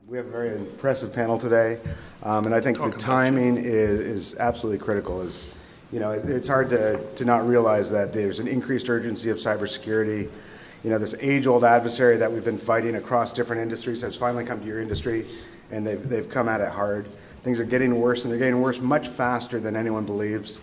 We have a very impressive panel today, and I think the timing is absolutely critical. It's hard to not realize that there's an increased urgency of cybersecurity. This age-old adversary that we've been fighting across different industries has finally come to your industry, and they've come at it hard. Things are getting worse, and they're getting worse much faster than anyone believes.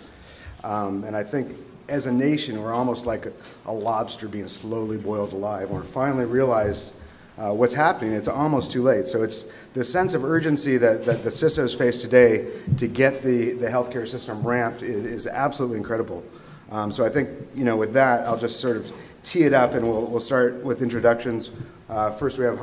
And I think as a nation, we're almost like a lobster being slowly boiled alive. We're finally realized what's happening. It's almost too late. So it's the sense of urgency that the CISOs face today to get the healthcare system ramped is absolutely incredible. So I think, with that, I'll just sort of tee it up, and we'll start with introductions. First, we have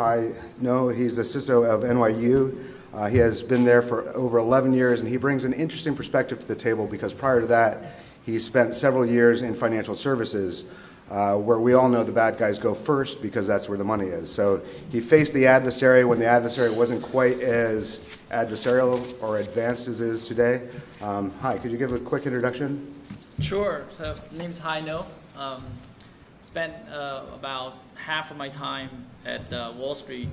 No. He's the CISO of NYU. He has been there for over 11 years, and he brings an interesting perspective to the table because prior to that, he spent several years in financial services, where we all know the bad guys go first because that's where the money is. So he faced the adversary when the adversary wasn't quite as adversarial or advanced as it is today. Hi, could you give a quick introduction? Sure. So my name's No. Spent about half of my time at Wall Street.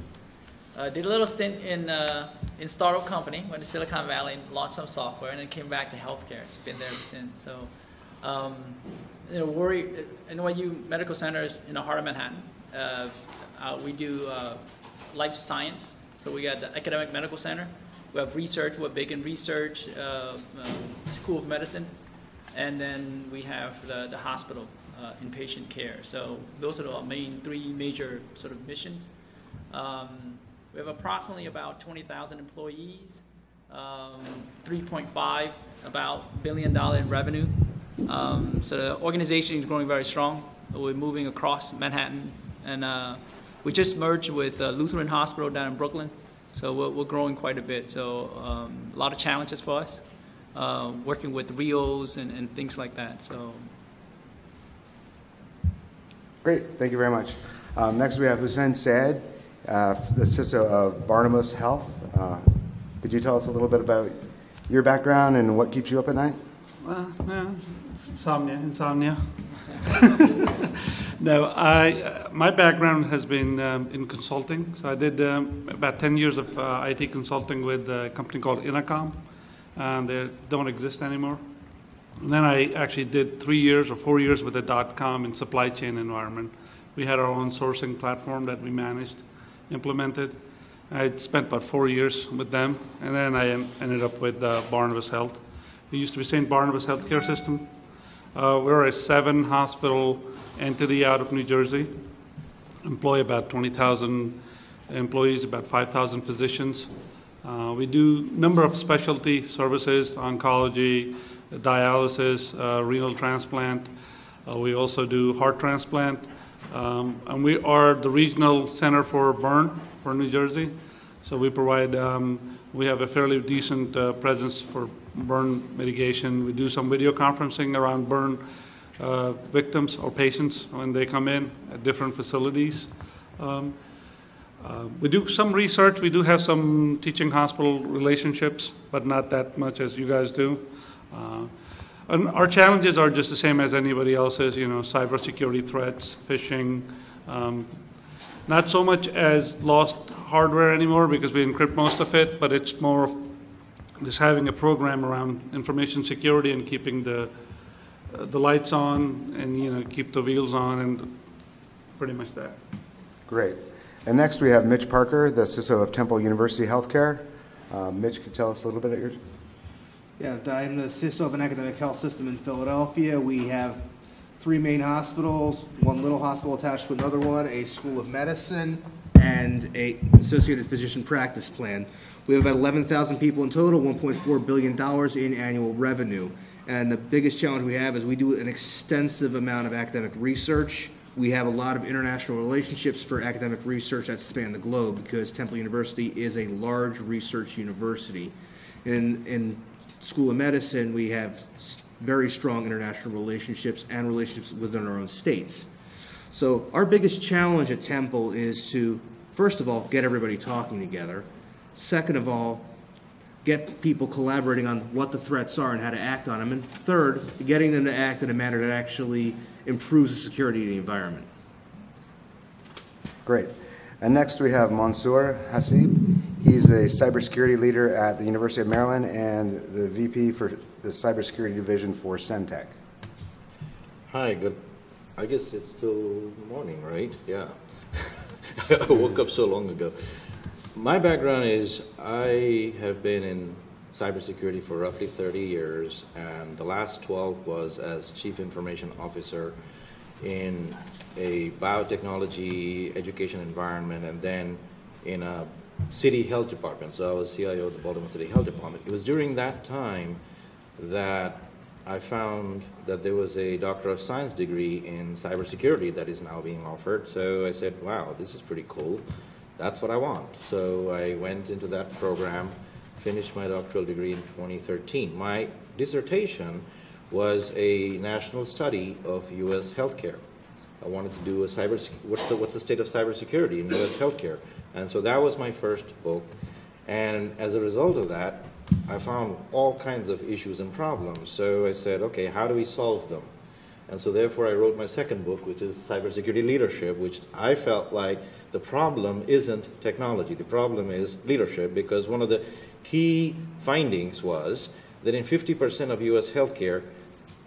Did a little stint in startup company, went to Silicon Valley and launched some software, and then came back to healthcare. It's been there ever since. So, NYU Medical Center is in the heart of Manhattan. We do life science. So we got the academic medical center. We have research. We're big in research, School of Medicine, and then we have the hospital, inpatient care. So those are the main three major sort of missions. We have approximately about 20,000 employees, 3.5 about $1 billion in revenue. So the organization is growing very strong. We're moving across Manhattan, and we just merged with Lutheran Hospital down in Brooklyn. So we're growing quite a bit. So a lot of challenges for us, working with RIOs and things like that. So great, thank you very much. Next we have Hussein Said, the CISO of Barnabas Health. Could you tell us a little bit about your background and what keeps you up at night? Insomnia. No, my background has been in consulting. So I did about 10 years of IT consulting with a company called Intercom. They don't exist anymore. And then I actually did 3 years or 4 years with a .com in supply chain environment. We had our own sourcing platform that we managed, implemented. I spent about 4 years with them, and then I ended up with Barnabas Health. We used to be St. Barnabas Healthcare System. We're a 7-hospital entity out of New Jersey. Employ about 20,000 employees, about 5,000 physicians. We do a number of specialty services, oncology, dialysis, renal transplant. We also do heart transplant. And we are the regional center for burn for New Jersey. So we provide, we have a fairly decent presence for burn mitigation. We do some video conferencing around burn victims or patients when they come in at different facilities. We do some research. We do have some teaching hospital relationships, but not that much as you guys do. And our challenges are just the same as anybody else's, cybersecurity threats, phishing, not so much as lost hardware anymore because we encrypt most of it, but it's more of just having a program around information security and keeping the lights on and keep the wheels on and pretty much that. Great. And next we have Mitch Parker, the CISO of Temple University Healthcare. Mitch, could you tell us a little bit about yours? Yeah, I'm the CISO of an academic health system in Philadelphia. We have 3 main hospitals, one little hospital attached to another one, a school of medicine, and an associated physician practice plan. We have about 11,000 people in total, $1.4 billion in annual revenue. And the biggest challenge we have is we do an extensive amount of academic research. We have a lot of international relationships for academic research that span the globe because Temple University is a large research university. In School of Medicine, we have very strong international relationships and relationships within our own states. So our biggest challenge at Temple is to, first of all, get everybody talking together. Second of all, get people collaborating on what the threats are and how to act on them. And third, getting them to act in a manner that actually improves the security of the environment. Great. And next we have Mansour Hasib. He's a cybersecurity leader at the University of Maryland and the VP for the cybersecurity division for Centec. Hi, good. I guess it's still morning, right? Yeah. I woke up so long ago. My background is I have been in cybersecurity for roughly 30 years, and the last 12 was as Chief Information Officer in a biotechnology education environment, and then in a city health department. So I was CIO of the Baltimore City Health Department. It was during that time that I found that there was a Doctor of Science degree in cybersecurity that is now being offered. So I said, wow, this is pretty cool. That's what I want. So I went into that program, finished my doctoral degree in 2013. My dissertation was a national study of U.S. healthcare. I wanted to do a what's the state of cybersecurity in U.S. healthcare? And so that was my first book. And as a result of that, I found all kinds of issues and problems. So I said, okay, how do we solve them? And so therefore I wrote my second book, which is Cybersecurity Leadership, which I felt like the problem isn't technology. The problem is leadership, because one of the key findings was that in 50% of U.S. healthcare,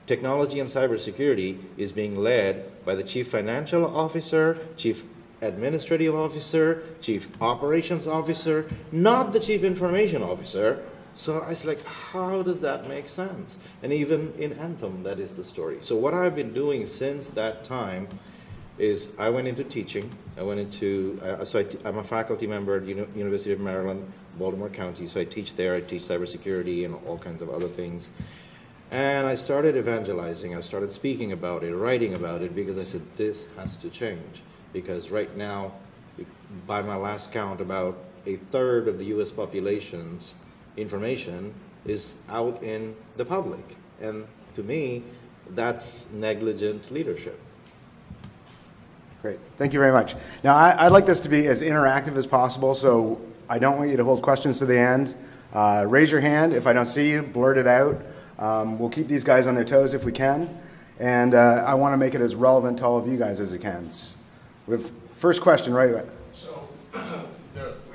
technology and cybersecurity is being led by the chief financial officer, chief administrative officer, chief operations officer, not the chief information officer. So I was like, how does that make sense? And even in Anthem, that is the story. So what I've been doing since that time is I went into teaching. I went into, I'm a faculty member at University of Maryland, Baltimore County. So I teach there. I teach cybersecurity and all kinds of other things. And I started evangelizing. I started speaking about it, writing about it, because I said, this has to change. Because right now, by my last count, about a third of the U.S. population's information is out in the public. And to me, that's negligent leadership. Great. Thank you very much. Now, I'd like this to be as interactive as possible, so I don't want you to hold questions to the end. Raise your hand. If I don't see you, blurt it out. We'll keep these guys on their toes if we can. And I want to make it as relevant to all of you guys as it can. We have first question right away. So we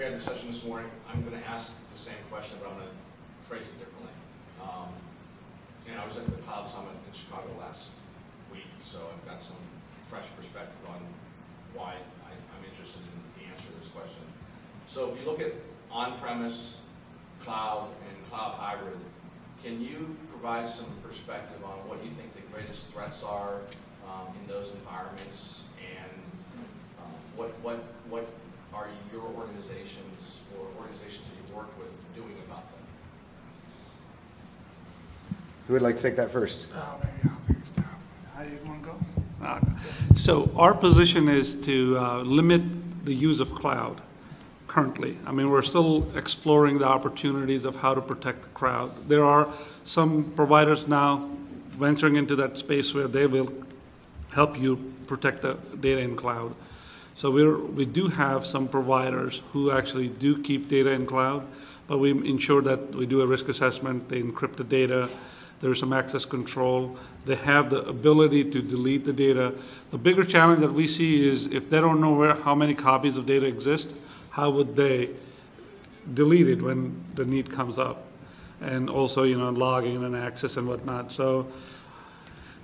had a session this morning. I'm going to ask the same question, but I'm going to phrase it differently. And I was at the Cloud Summit in Chicago last week, so I've got some fresh perspective on why I'm interested in the answer to this question. So if you look at on-premise, cloud, and cloud hybrid, can you provide some perspective on what you think the greatest threats are in those environments, and what are your organizations or organizations that you work with doing about them? Who would like to take that first? Maybe I'll take a stab. How do you want to go? So our position is to limit the use of cloud currently. I mean, we're still exploring the opportunities of how to protect the cloud. There are some providers now venturing into that space where they will help you protect the data in cloud. So we do have some providers who actually do keep data in cloud, but we ensure that we do a risk assessment, they encrypt the data, there's some access control, they have the ability to delete the data. The bigger challenge that we see is if they don't know how many copies of data exist, how would they delete it when the need comes up? And also, logging and access and whatnot. So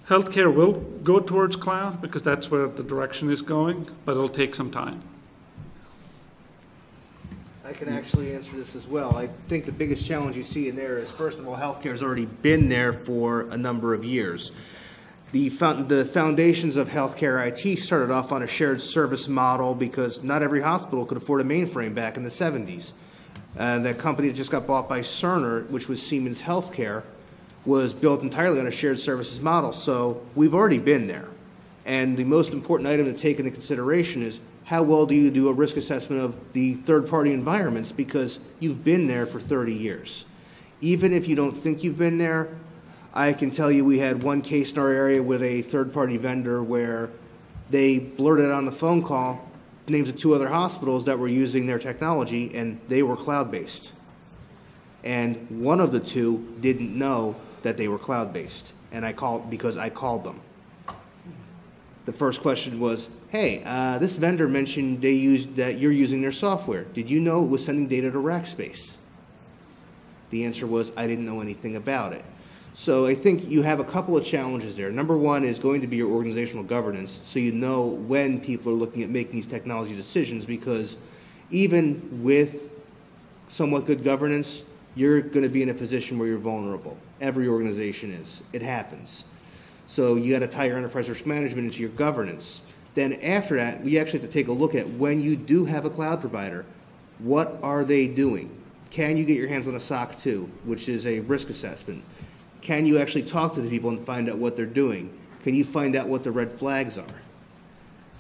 healthcare will go towards cloud because that's where the direction is going, but it'll take some time. I can actually answer this as well. I think the biggest challenge you see in there is, first of all, healthcare has already been there for a number of years. The foundations of healthcare IT started off on a shared service model because not every hospital could afford a mainframe back in the 70s. That company that just got bought by Cerner, which was Siemens Healthcare, was built entirely on a shared services model. So we've already been there. And the most important item to take into consideration is how well do you do a risk assessment of the third-party environments, because you've been there for 30 years. Even if you don't think you've been there, I can tell you we had one case in our area with a third-party vendor where they blurted on the phone call names of 2 other hospitals that were using their technology, and they were cloud-based. And one of the 2 didn't know that they were cloud-based, and I called because I called them. The first question was, hey, this vendor mentioned that you're using their software. Did you know it was sending data to Rackspace? The answer was, I didn't know anything about it. So I think you have a couple of challenges there. Number one is going to be your organizational governance, so you know when people are looking at making these technology decisions, because even with somewhat good governance, you're going to be in a position where you're vulnerable. Every organization is. It happens. So you got to tie your enterprise risk management into your governance. Then after that, we actually have to take a look at when you do have a cloud provider, what are they doing? Can you get your hands on a SOC 2, which is a risk assessment? Can you actually talk to the people and find out what they're doing? Can you find out what the red flags are?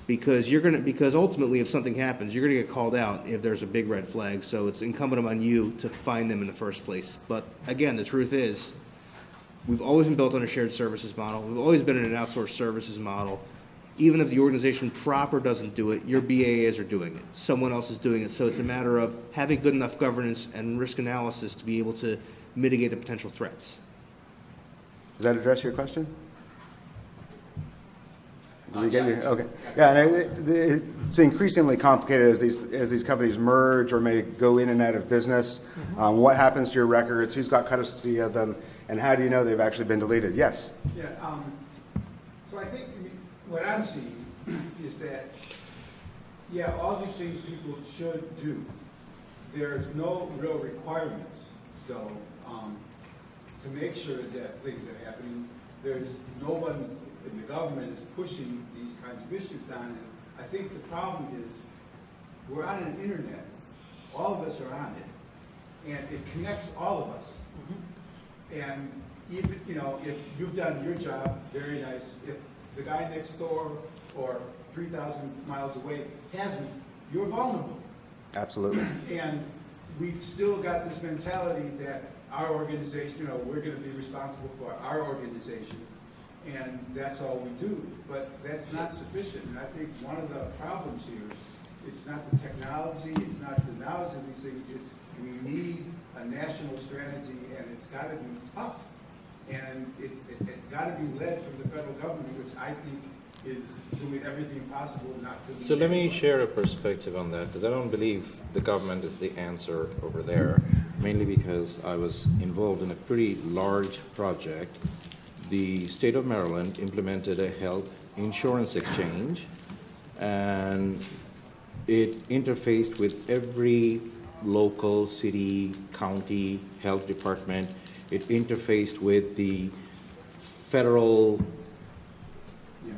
Because ultimately, if something happens, you're going to get called out if there's a big red flag. So it's incumbent on you to find them in the first place. But again, the truth is, we've always been built on a shared services model. We've always been in an outsourced services model. Even if the organization proper doesn't do it, your BAs are doing it. Someone else is doing it. So it's a matter of having good enough governance and risk analysis to be able to mitigate the potential threats. Does that address your question? Did we get you? Okay. Yeah, and it's increasingly complicated as these companies merge or may go in and out of business. What happens to your records? Who's got custody of them? And how do you know they've actually been deleted? Yes? Yeah, so I think what I'm seeing is that, yeah, all these things people should do. There's no real requirements, though, to make sure that things are happening. There's no one in the government is pushing these kinds of issues down. And I think the problem is we're on an internet. All of us are on it. And it connects all of us. And even, if you've done your job, very nice. If the guy next door or 3,000 miles away hasn't, you're vulnerable. Absolutely. And we've still got this mentality that our organization, we're going to be responsible for our organization, and that's all we do. But that's not sufficient. And I think one of the problems here, it's not the technology, it's not the knowledge of these things, it's we need a national strategy, and it's got to be tough. And it's got to be led from the federal government, which I think is doing everything possible not to. So let me share a perspective on that, because I don't believe the government is the answer over there, mainly because I was involved in a pretty large project. The state of Maryland implemented a health insurance exchange, and it interfaced with every local, city, county health department. It interfaced with the federal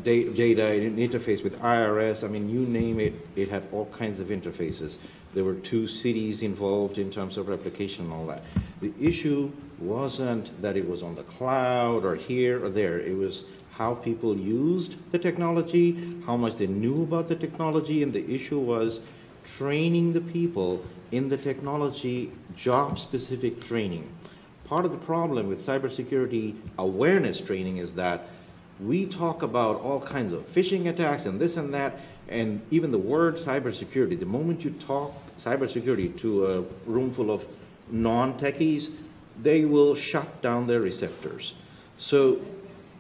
data, it interfaced with IRS. I mean, you name it, it had all kinds of interfaces. There were 2 cities involved in terms of replication and all that. The issue wasn't that it was on the cloud or here or there. It was how people used the technology, how much they knew about the technology, and the issue was training the people in the technology, job-specific training. Part of the problem with cybersecurity awareness training is that we talk about all kinds of phishing attacks and this and that, and even the word cybersecurity, the moment you talk cybersecurity to a room full of non-techies, they will shut down their receptors. So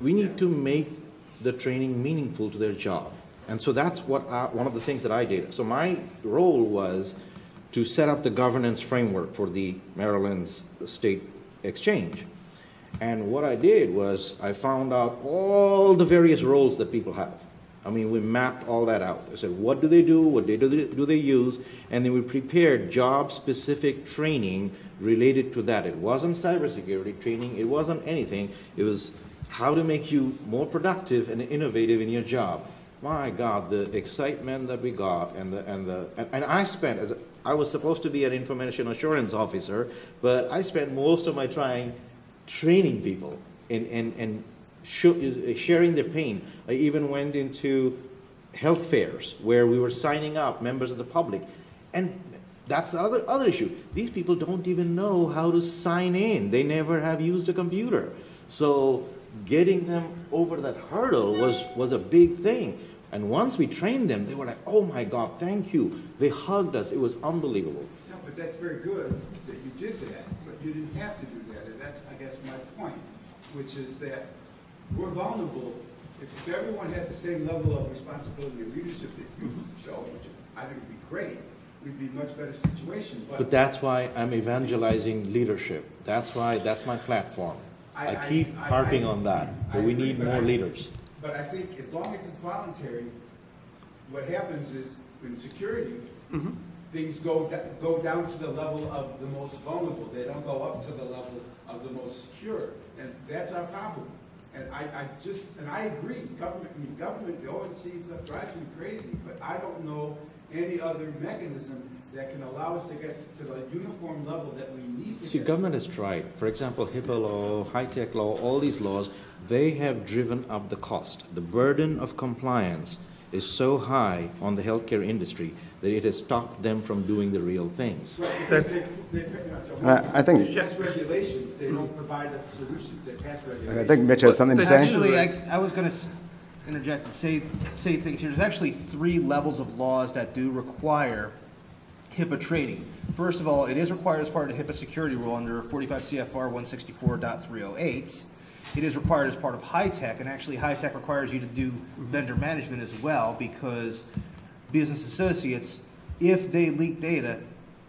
we need to make the training meaningful to their job. And so that's what one of the things that I did. So my role was to set up the governance framework for the Maryland's state exchange. And what I did was I found out all the various roles that people have. I mean, we mapped all that out. I said, what do they do? What data do they use? And then we prepared job-specific training related to that. It wasn't cybersecurity training. It wasn't anything. It was how to make you more productive and innovative in your job. My God, the excitement that we got, and I spent, I was supposed to be an information assurance officer, but I spent most of my time training people and sharing their pain. I even went into health fairs where we were signing up members of the public. And that's the other issue. These people don't even know how to sign in. They never have used a computer. So getting them over that hurdle was a big thing. And once we trained them, they were like, oh my God, thank you. They hugged us. It was unbelievable. No, but that's very good that you did that, but you didn't have to do that. And that's, I guess, my point, which is that we're vulnerable if everyone had the same level of responsibility and leadership that you show, which I think would be great, we'd be in a much better situation. But that's why I'm evangelizing leadership. That's why, that's my platform. I keep harping on that we need more leaders. But I think as long as it's voluntary, what happens is in security, things go down to the level of the most vulnerable. They don't go up to the level of the most secure. And that's our problem. And I agree, government, the ONC stuff drives me crazy, but I don't know any other mechanism that can allow us to get to the uniform level that we need to See, get. government has tried. For example, HIPAA law, HITECH law, all these laws, they have driven up the cost. The burden of compliance is so high on the healthcare industry that it has stopped them from doing the real things. Right, because I think pass regulations, they don't provide us solutions. They pass regulations. I think Mitch has something to say. Actually, I was going to interject and say things here. There's actually 3 levels of laws that do require HIPAA training. First of all, it is required as part of the HIPAA security rule under 45 CFR 164.308. It is required as part of HITECH, and actually HITECH requires you to do vendor management as well, because business associates, if they leak data,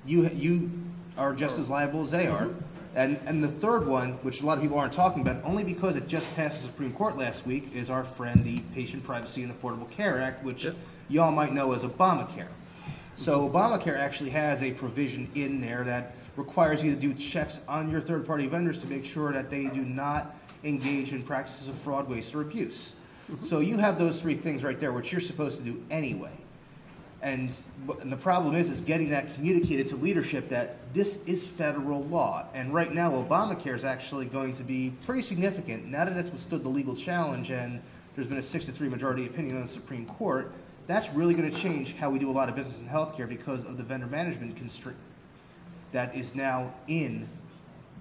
you are just as liable as they are. And the third one, which a lot of people aren't talking about, only because it just passed the Supreme Court last week, is our friend, the Patient Privacy and Affordable Care Act, which y'all might know as Obamacare. So Obamacare actually has a provision in there that requires you to do checks on your third-party vendors to make sure that they do not engage in practices of fraud, waste, or abuse. So you have those 3 things right there, which you're supposed to do anyway. And the problem is getting that communicated to leadership that this is federal law. And right now, Obamacare is actually going to be pretty significant. Now that it's withstood the legal challenge and there's been a 6-3 majority opinion on the Supreme Court, that's really going to change how we do a lot of business in healthcare because of the vendor management constraint that is now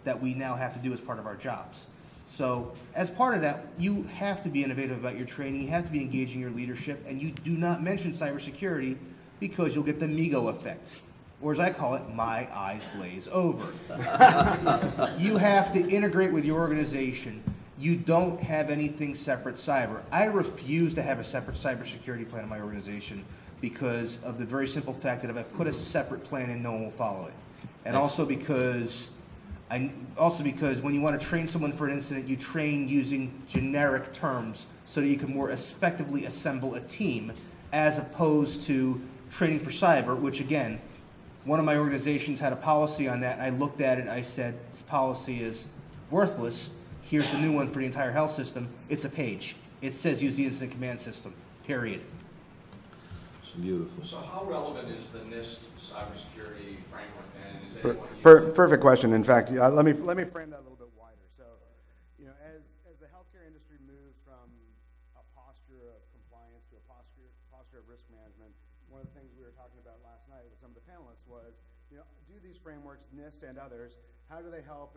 that we now have to do as part of our jobs. So as part of that, you have to be innovative about your training, you have to be engaging your leadership, and you do not mention cybersecurity because you'll get the Migo effect. Or as I call it, my eyes glaze over. You have to integrate with your organization. You don't have anything separate cyber. I refuse to have a separate cybersecurity plan in my organization because of the very simple fact that if I put a separate plan in, no one will follow it. And also because when you want to train someone for an incident, you train using generic terms so that you can more effectively assemble a team as opposed to training for cyber, which again, one of my organizations had a policy on that. I looked at it, I said, this policy is worthless. Here's the new one for the entire health system. It's a page. It says use the incident command system, period. It's beautiful. So how relevant is the NIST cybersecurity framework then? Is anyone Perfect question. In fact, let me frame that a little bit wider. So, as the healthcare industry moves from a posture of compliance to a posture of risk management, one of the things we were talking about last night with some of the panelists was, do these frameworks, NIST and others, how do they help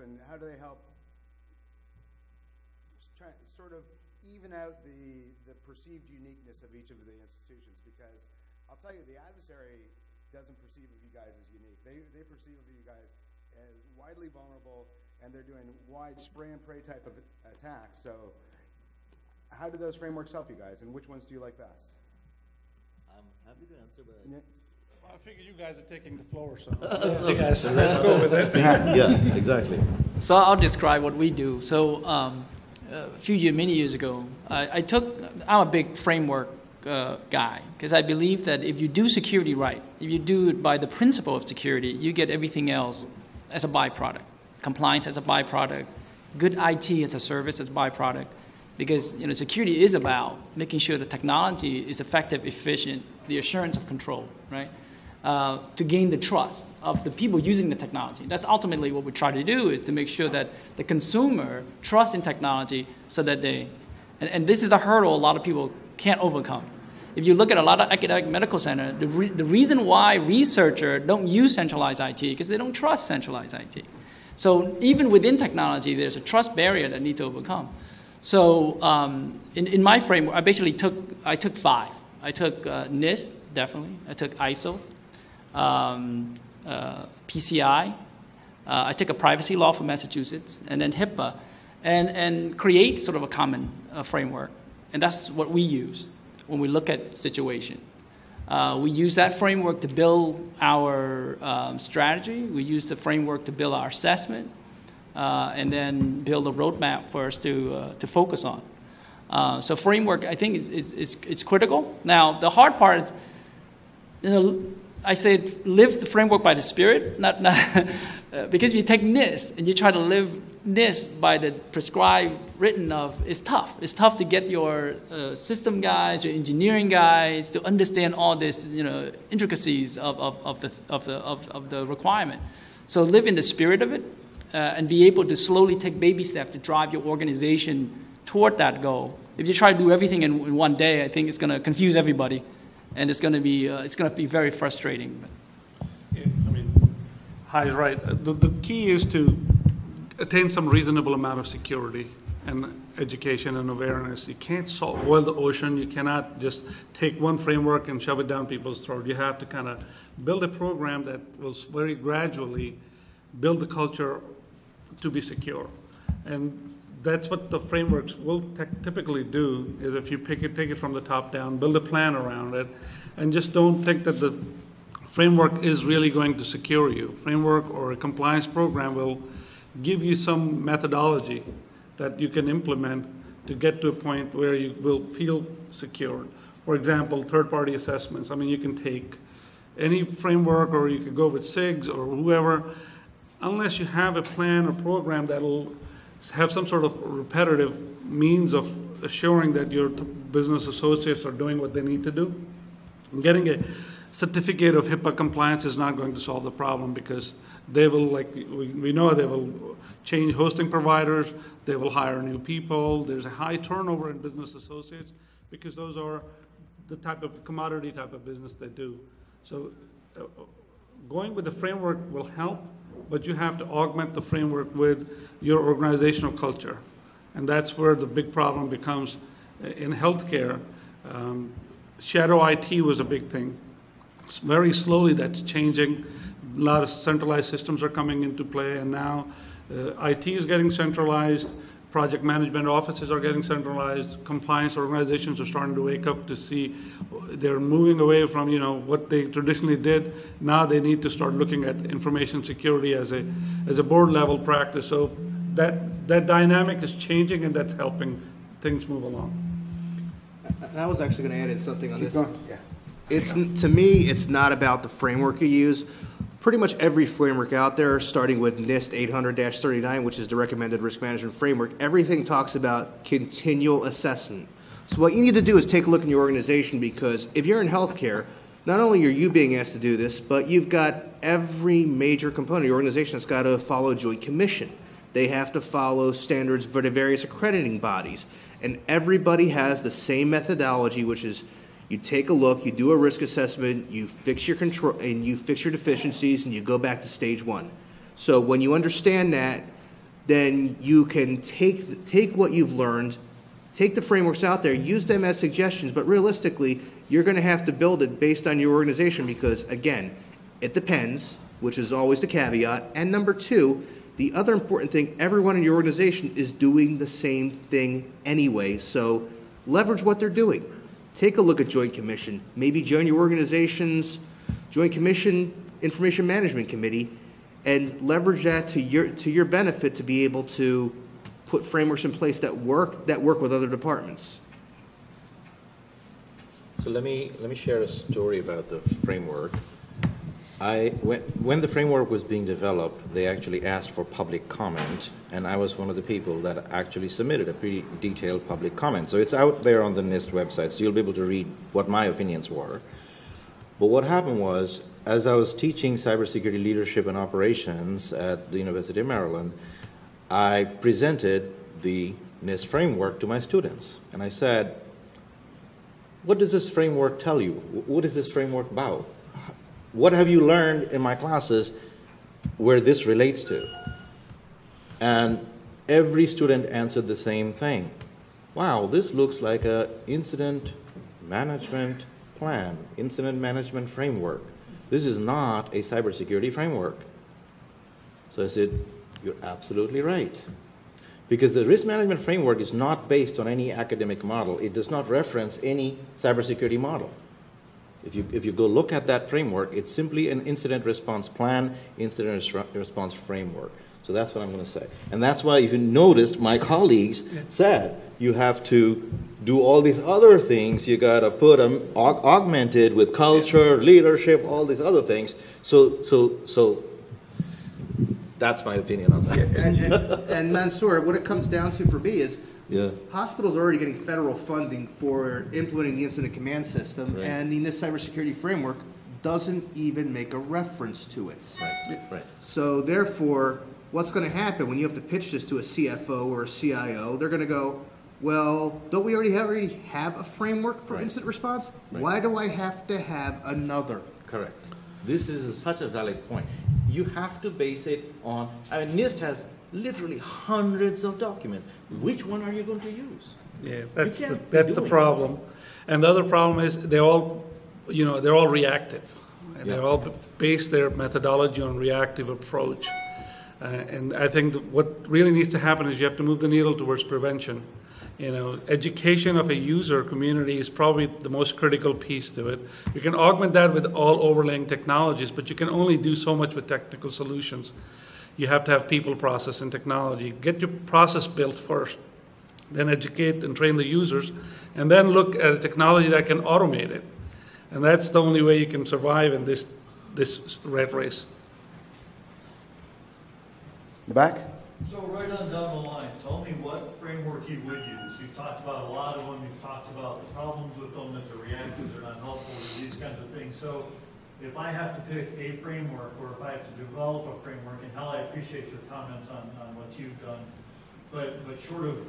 try sort of even out the perceived uniqueness of each of the institutions? Because I'll tell you, the adversary doesn't perceive of you guys as unique. They perceive of you guys as widely vulnerable, and they're doing wide spray and pray type of attacks. So how do those frameworks help you guys, and which ones do you like best? I'm happy to answer, but Well, I figure you guys are taking the floor, so let's go with it. yeah, exactly. So I'll describe what we do. So many years ago, I'm a big framework guy, because I believe that if you do security right, if you do it by the principle of security, you get everything else as a byproduct. Compliance as a byproduct, good IT as a service as a byproduct, because security is about making sure the technology is effective, efficient, the assurance of control, right? To gain the trust of the people using the technology. That's ultimately what we try to do, is to make sure that the consumer trusts in technology so that and this is a hurdle a lot of people can't overcome. If you look at a lot of academic medical centers, the reason why researchers don't use centralized IT is because they don't trust centralized IT. So even within technology, there's a trust barrier that needs to overcome. So in my framework, I took 5. I took NIST, definitely. I took ISO, PCI. I took a privacy law from Massachusetts, and then HIPAA, and create sort of a common framework. And that's what we use when we look at situation. We use that framework to build our strategy. We use the framework to build our assessment, and then build a roadmap for us to focus on. So framework, I think, it's critical. Now, the hard part is, I say live the framework by the spirit, not because if you take NIST and you try to live NIST by the prescribed written of, it's tough. It's tough to get your system guys, your engineering guys to understand all this, intricacies of the requirement. So live in the spirit of it, and be able to slowly take baby steps to drive your organization toward that goal. If you try to do everything in one day, I think it's going to confuse everybody, and it's going to be very frustrating. Yeah, Hai is right. The key is to attain some reasonable amount of security and education and awareness. You can't boil the ocean. You cannot just take one framework and shove it down people's throat. You have to kind of build a program that will very gradually build the culture to be secure. And that's what the frameworks will typically do, is if you take it from the top down, build a plan around it, and just don't think that the framework is really going to secure you. Framework or a compliance program will give you some methodology that you can implement to get to a point where you will feel secured. For example, third-party assessments. You can take any framework, or you could go with SIGs or whoever. Unless you have a plan or program that will have some sort of repetitive means of assuring that your business associates are doing what they need to do. And getting a certificate of HIPAA compliance is not going to solve the problem, because they will, we know, they will change hosting providers, they will hire new people. There's a high turnover in business associates because those are the type of commodity type of business they do. So going with the framework will help, but you have to augment the framework with your organizational culture. And that's where the big problem becomes in healthcare. Shadow IT was a big thing. Very slowly that's changing. A lot of centralized systems are coming into play, and now IT is getting centralized, project management offices are getting centralized, compliance organizations are starting to wake up to see they're moving away from what they traditionally did. Now they need to start looking at information security as a board level practice. So that dynamic is changing, and that's helping things move along. I was actually going to add in something on this. Yeah. To me, it's not about the framework you use. Pretty much every framework out there, starting with NIST 800-39, which is the recommended risk management framework, everything talks about continual assessment. So what you need to do is take a look in your organization, because if you're in healthcare, not only are you being asked to do this, but you've got every major component of your organization that's got to follow Joint Commission. They have to follow standards for the various accrediting bodies. And everybody has the same methodology, which is you take a look, you do a risk assessment, you fix your control, and you fix your deficiencies, and you go back to stage one. So when you understand that, then you can take what you've learned, take the frameworks out there, use them as suggestions, but realistically, you're going to have to build it based on your organization, because, again, it depends, which is always the caveat. And number two, the other important thing, everyone in your organization is doing the same thing anyway, so leverage what they're doing. Take a look at Joint Commission. Maybe join your organization's Joint Commission Information Management Committee and leverage that to your benefit to be able to put frameworks in place that work with other departments. So let me share a story about the framework. When the framework was being developed, they actually asked for public comment, and I was one of the people that actually submitted a pretty detailed public comment. So it's out there on the NIST website, so you'll be able to read what my opinions were. But what happened was, as I was teaching cybersecurity leadership and operations at the University of Maryland, I presented the NIST framework to my students, and I said, what does this framework tell you? What is this framework about? What have you learned in my classes where this relates to? And every student answered the same thing. Wow, this looks like an incident management plan, incident management framework. This is not a cybersecurity framework. So I said, you're absolutely right. Because the risk management framework is not based on any academic model. It does not reference any cybersecurity model. If you go look at that framework, it's simply an incident response plan, incident response framework. So that's what I'm going to say. And that's why, if you noticed, my colleagues said you have to do all these other things. You got to put them augmented with culture, leadership, all these other things. So that's my opinion on that. And Mansoor, what it comes down to for me is, Yeah. hospitals are already getting federal funding for implementing the incident command system, Right. and in this cybersecurity framework doesn't even make a reference to it. Right. So therefore, what's going to happen when you have to pitch this to a CFO or a CIO? They're going to go, well, don't we already have a framework for Right. incident response? Right. Why do I have to have another? Correct. This is such a valid point. You have to base it on, I mean, NIST has literally hundreds of documents. Which one are you going to use? Yeah, that's that's the problem. And the other problem is they're all reactive. And Yeah. They all base their methodology on reactive approach. And I think that what really needs to happen is you have to move the needle towards prevention. Education of a user community is probably the most critical piece to it. You can augment that with all overlaying technologies, but you can only do so much with technical solutions. You have to have people, process, and technology. Get your process built first, then educate and train the users, and then look at a technology that can automate it. And that's the only way you can survive in this rat race. The back? So right on down the line, tell me what framework you would use. You've talked about a lot of them. You've talked about the problems with them, that they're reactive, they're not helpful, these kinds of things. So if I have to pick a framework, or if I have to develop a framework, and Hal, I appreciate your comments on what you've done, but short of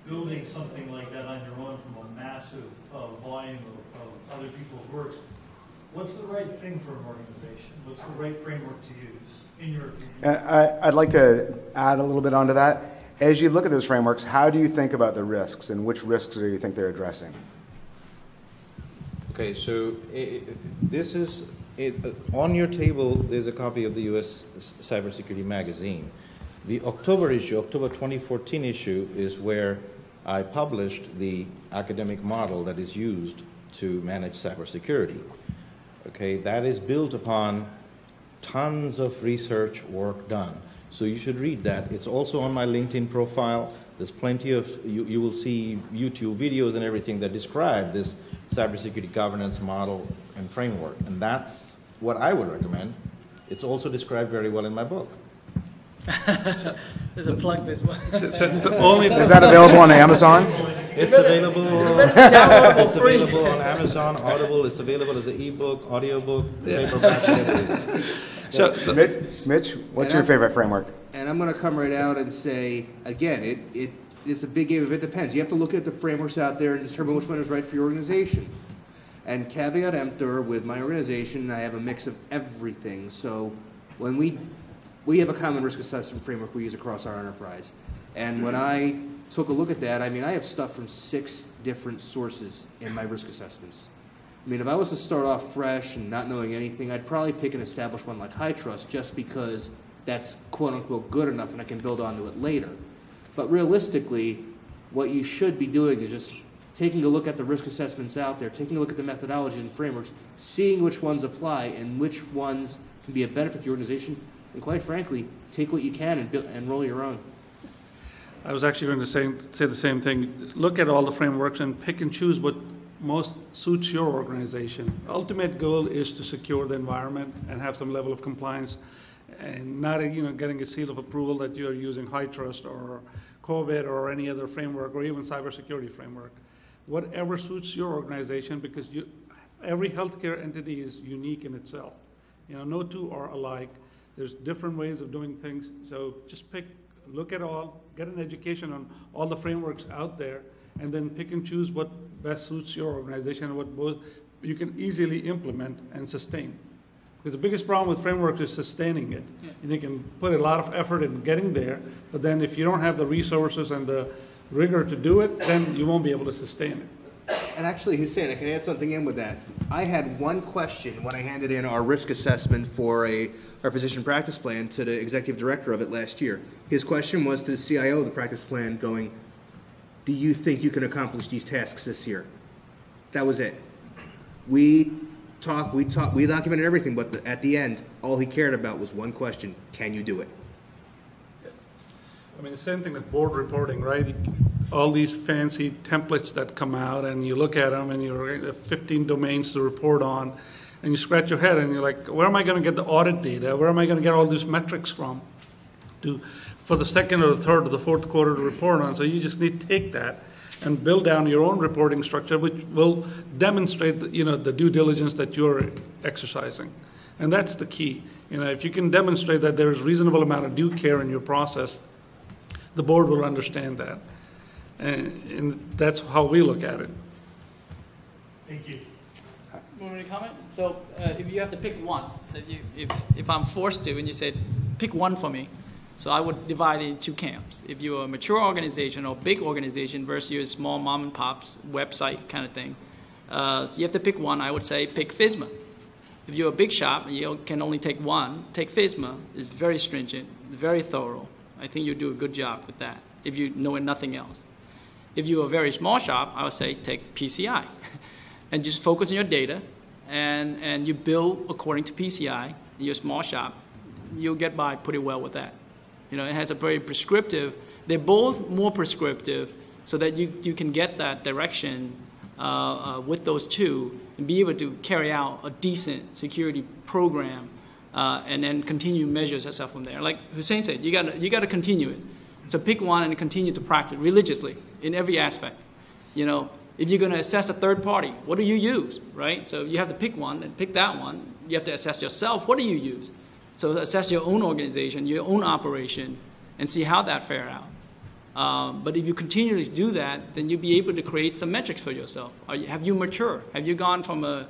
building something like that on your own from a massive volume of other people's works, what's the right thing for an organization? What's the right framework to use, in your opinion? And I'd like to add a little bit onto that. As you look at those frameworks, how do you think about the risks, and which risks do you think they're addressing? Okay, so this is, on your table, there's a copy of the U.S. Cybersecurity Magazine. The October issue, October 2014 issue, is where I published the academic model that is used to manage cybersecurity. Okay, that is built upon tons of research work done. So you should read that. It's also on my LinkedIn profile. There's plenty of, you will see YouTube videos and everything that describe this cybersecurity governance model and framework. And that's what I would recommend. It's also described very well in my book. There's a plug this one. Is that available on Amazon? It's available. It's available on Amazon, Audible. It's available as an ebook, audiobook, paperback. Everything. So, Mitch, what's your favorite framework? And I'm going to come right out and say, again, it's a big game of it depends. You have to look at the frameworks out there and determine which one is right for your organization. And caveat emptor, with my organization, I have a mix of everything. So when we have a common risk assessment framework we use across our enterprise. And when I took a look at that, I mean, I have stuff from 6 different sources in my risk assessments. I mean, if I was to start off fresh and not knowing anything, I'd probably pick an established one like HTRAC just because that's quote-unquote good enough and I can build onto it later. But realistically, what you should be doing is just taking a look at the risk assessments out there, taking a look at the methodologies and frameworks, seeing which ones apply and which ones can be a benefit to your organization, and quite frankly, take what you can and roll your own. I was actually going to say the same thing. Look at all the frameworks and pick and choose what most suits your organization. Ultimate goal is to secure the environment and have some level of compliance, and not getting a seal of approval that you're using HITRUST or COVID or any other framework or even cybersecurity framework. Whatever suits your organization, because every healthcare entity is unique in itself. No two are alike. There's different ways of doing things. So just look at all, get an education on all the frameworks out there, and then pick and choose what best suits your organization and what both you can easily implement and sustain. Because the biggest problem with frameworks is sustaining it. Yeah. And you can put a lot of effort in getting there, but then if you don't have the resources and the rigor to do it, then you won't be able to sustain it. And actually, Hussein, I can add something in with that. I had one question when I handed in our risk assessment for our physician practice plan to the executive director of it last year. His question was to the CIO of the practice plan going, do you think you can accomplish these tasks this year? That was it. We documented everything, but at the end, all he cared about was one question: can you do it? I mean, the same thing with board reporting, right? All these fancy templates that come out, and you look at them, and you're 15 domains to report on, and you scratch your head, and you're like, where am I going to get the audit data? Where am I going to get all these metrics from for the second or the third or the fourth quarter to report on? So you just need to take that and build down your own reporting structure, which will demonstrate the due diligence that you're exercising. And that's the key. If you can demonstrate that there is reasonable amount of due care in your process, the board will understand that. And that's how we look at it. Thank you. Want me to comment? So if you have to pick one, so if I'm forced to, and you said, pick one for me, so I would divide it into two camps. If you're a mature organization or big organization versus your small mom and pop's website kind of thing, so you have to pick one, I would say pick FSMA. If you're a big shop and you can only take one, take FSMA. It's very stringent, very thorough. I think you do a good job with that if you know nothing else. If you're a very small shop, I would say take PCI and just focus on your data and you build according to PCI in your small shop. You'll get by pretty well with that. It has a very prescriptive, they're both more prescriptive so that you can get that direction with those two and be able to carry out a decent security program and then continue measures yourself from there. Like Hussein said, you got to continue it. So pick one and continue to practice religiously in every aspect. If you're going to assess a third party, what do you use, right? So you have to pick one and pick that one. You have to assess yourself. What do you use? So assess your own organization, your own operation, and see how that fare out. But if you continually do that, then you'll be able to create some metrics for yourself. Have you matured? Have you gone from a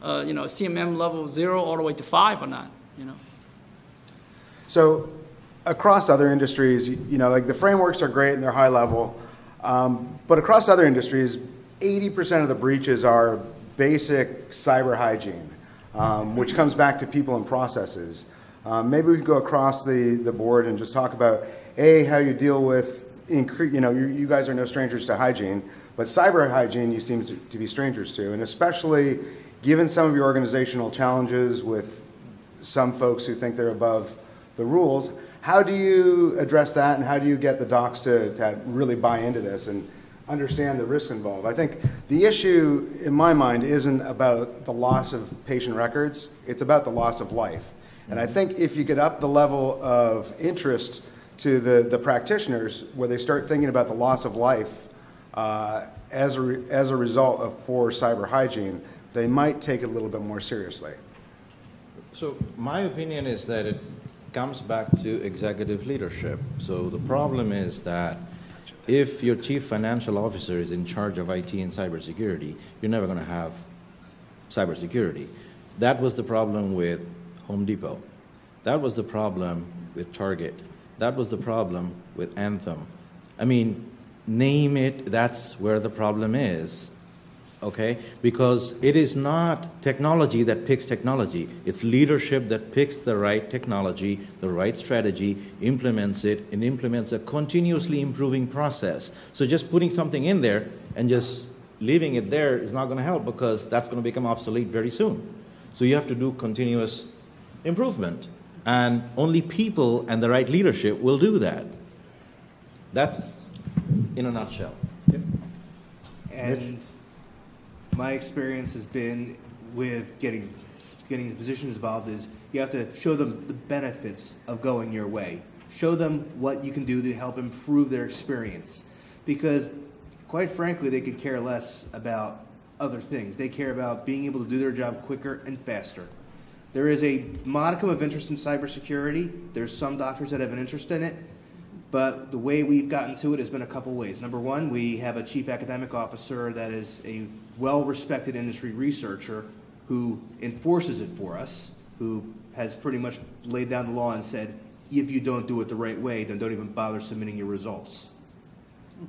CMM level 0 all the way to 5 or not? So across other industries, like the frameworks are great and they're high level, but across other industries, 80% of the breaches are basic cyber hygiene, which comes back to people and processes. Maybe we could go across the board and just talk about, how you deal with, you guys are no strangers to hygiene, but cyber hygiene you seem to be strangers to, and especially given some of your organizational challenges with some folks who think they're above the rules, how do you address that and how do you get the docs to really buy into this and understand the risk involved? I think the issue, in my mind, isn't about the loss of patient records, it's about the loss of life. And I think if you get up the level of interest to the practitioners, where they start thinking about the loss of life as a result of poor cyber hygiene, they might take it a little bit more seriously. So my opinion is that it comes back to executive leadership. So the problem is that if your chief financial officer is in charge of IT and cybersecurity, you're never going to have cybersecurity. That was the problem with Home Depot. That was the problem with Target. That was the problem with Anthem. I mean, name it, that's where the problem is, okay? Because it is not technology that picks technology. It's leadership that picks the right technology, the right strategy, implements it, and implements a continuously improving process. So just putting something in there and just leaving it there is not going to help, because that's going to become obsolete very soon. So you have to do continuous improvement. And only people and the right leadership will do that. That's in a nutshell. Yep. And my experience has been with getting the physicians involved is you have to show them the benefits of going your way. Show them what you can do to help improve their experience. Because quite frankly, they could care less about other things. They care about being able to do their job quicker and faster. There is a modicum of interest in cybersecurity. There's some doctors that have an interest in it, but the way we've gotten to it has been a couple ways. Number one, we have a chief academic officer that is a well-respected industry researcher who enforces it for us, who has pretty much laid down the law and said, if you don't do it the right way, then don't even bother submitting your results,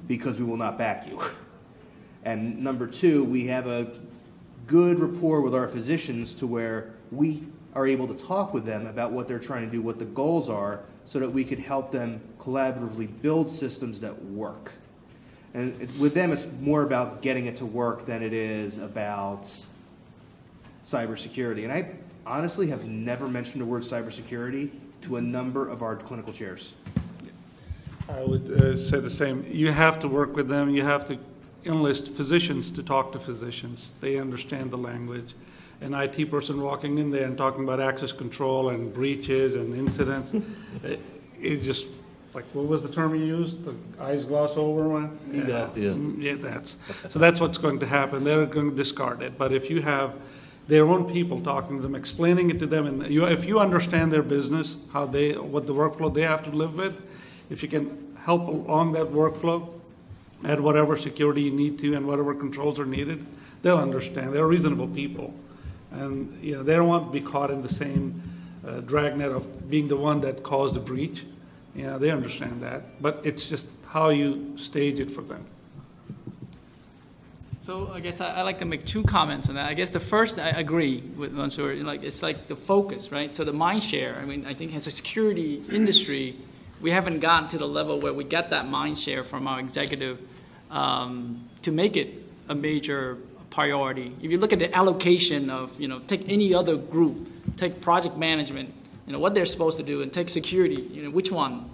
because we will not back you. And number two, we have a good rapport with our physicians to where we are able to talk with them about what they're trying to do, what the goals are, so that we could help them collaboratively build systems that work. And with them, it's more about getting it to work than it is about cybersecurity. And I honestly have never mentioned the word cybersecurity to a number of our clinical chairs. I would say the same. You have to work with them. You have to enlist physicians to talk to physicians. They understand the language. An IT person walking in there and talking about access control and breaches and incidents, it just, like, what was the term you used? The eyes gloss over one? Yeah, that's what's going to happen. They're going to discard it. But if you have their own people talking to them, explaining it to them, and if you understand their business, what the workflow they have to live with, if you can help along that workflow, add whatever security you need to and whatever controls are needed, they'll understand. They're reasonable people. And they don't want to be caught in the same dragnet of being the one that caused the breach. They understand that. But it's just how you stage it for them. So I guess I like to make two comments on that. I guess the first, I agree with Mansoor. It's like the focus, right? So the mind share. I mean, I think as a security industry, we haven't gotten to the level where we get that mind share from our executive to make it a major priority. If you look at the allocation of, take any other group, take project management, what they're supposed to do, and take security, which one,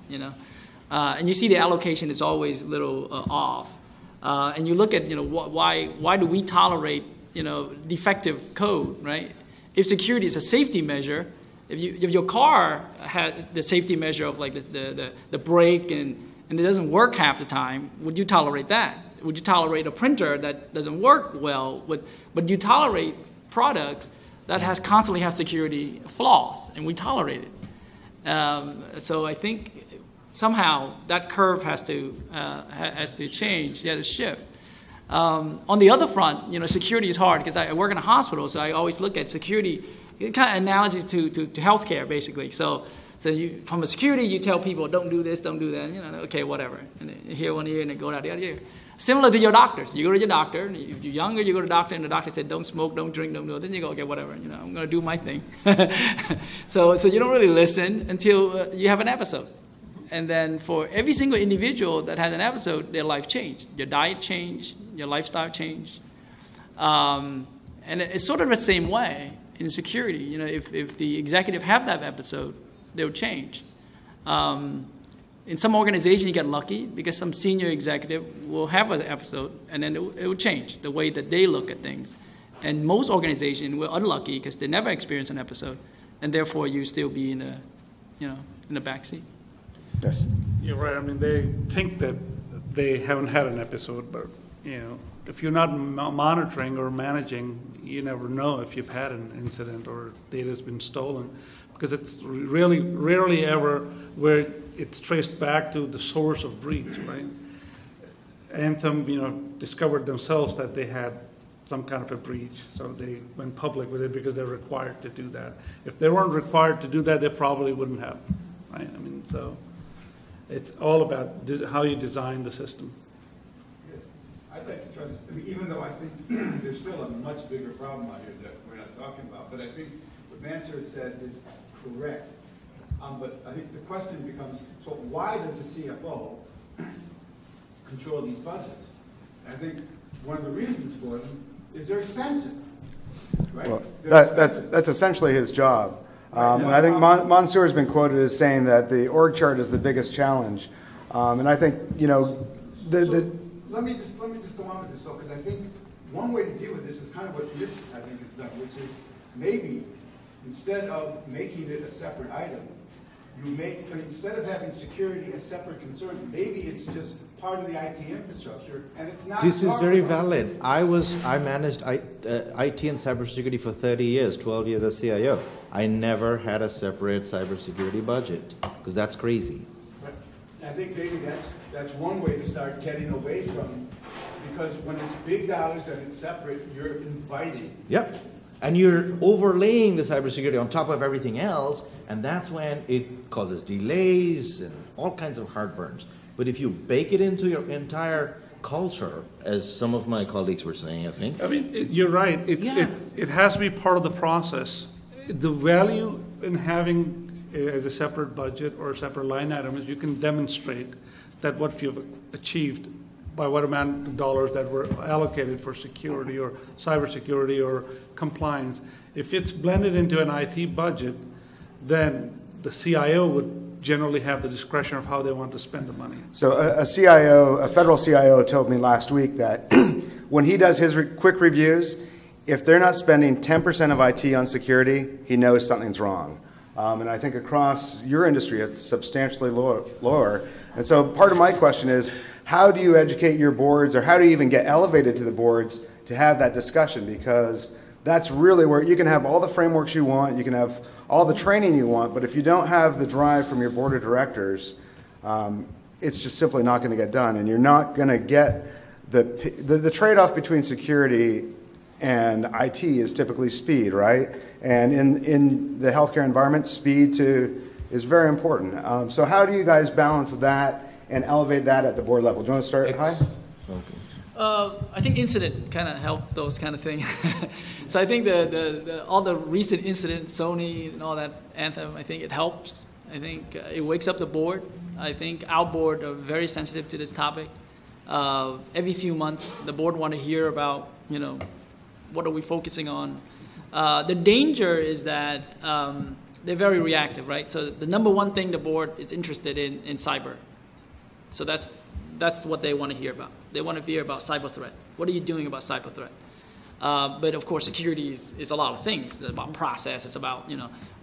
and you see the allocation is always a little off. And you look at, why do we tolerate, defective code, right? If security is a safety measure, if your car had the safety measure of like the brake and it doesn't work half the time, would you tolerate that? Would you tolerate a printer that doesn't work well? But you tolerate products that constantly have security flaws, and we tolerate it. So I think somehow that curve has to change, to shift. On the other front, security is hard because I work in a hospital, so I always look at security, kind of analogies to healthcare, basically. So from a security, you tell people, don't do this, don't do that, okay, whatever. And they hear one ear and they go out the other ear. Similar to your doctors. You go to your doctor, and if you're younger, you go to the doctor, and the doctor said, don't smoke, don't drink, don't do it. Then you go, okay, whatever, I'm going to do my thing. So you don't really listen until you have an episode. And then for every single individual that has an episode, their life changed. Your diet changed, your lifestyle changed. And it's sort of the same way in security. If the executive have that episode, they'll change. In some organization, you get lucky because some senior executive will have an episode, and then it will change the way that they look at things. And most organizations were unlucky because they never experienced an episode, and therefore you still be in the back seat. Yes. You're right. I mean, they think that they haven't had an episode, but if you're not monitoring or managing, you never know if you've had an incident or data's been stolen, because it's really rarely ever where it's traced back to the source of breach, right? Anthem, discovered themselves that they had some kind of a breach, so they went public with it because they're required to do that. If they weren't required to do that, they probably wouldn't have, right? I mean, so it's all about how you design the system. Yes. I'd like to try this, even though I think there's still a much bigger problem out here that we're not talking about, but I think what Mansoor said is correct. But I think the question becomes, so why does the CFO control these budgets? And I think one of the reasons for them is they're expensive. Right? Well, that's essentially his job. And I think Mansoor has been quoted as saying that the org chart is the biggest challenge. And I think, let me just go on with this, because I think one way to deal with this is kind of what Mitch, I think, has done, which is maybe instead of making it a separate item, instead of having security a separate concern, maybe it's just part of the IT infrastructure, and it's not. This is very valid. I managed IT and cybersecurity for 30 years, 12 years as CIO. I never had a separate cybersecurity budget, because that's crazy. I think maybe that's one way to start getting away from, because when it's big dollars and it's separate, you're inviting. Yep. And you're overlaying the cybersecurity on top of everything else, and that's when it causes delays and all kinds of heartburns. But if you bake it into your entire culture, as some of my colleagues were saying, I think. I mean, you're right. It has to be part of the process. The value in having as a separate budget or a separate line item is you can demonstrate that what you've achieved by what amount of dollars that were allocated for security or cybersecurity or compliance. If it's blended into an IT budget, then the CIO would generally have the discretion of how they want to spend the money. So a federal CIO told me last week that when he does his quick reviews, if they're not spending 10% of IT on security, he knows something's wrong. And I think across your industry, it's substantially lower. And so part of my question is, how do you educate your boards, or how do you even get elevated to the boards to have that discussion? Because that's really where you can have all the frameworks you want, you can have all the training you want, but if you don't have the drive from your board of directors, it's just simply not going to get done. And you're not going to get the trade-off between security and IT is typically speed, right? And in the healthcare environment, speed is very important. So how do you guys balance that and elevate that at the board level? Do you want to start, Hi? I think incident kind of help those kind of things. So I think all the recent incidents, Sony and all that, Anthem, I think it helps. I think it wakes up the board. I think our board are very sensitive to this topic. Every few months, the board want to hear about, what are we focusing on? The danger is that they're very reactive, right? So the number one thing the board is interested in cyber. So that's what they want to hear about. They want to hear about cyber threat. What are you doing about cyber threat? But of course, security is a lot of things. It's about process. It's about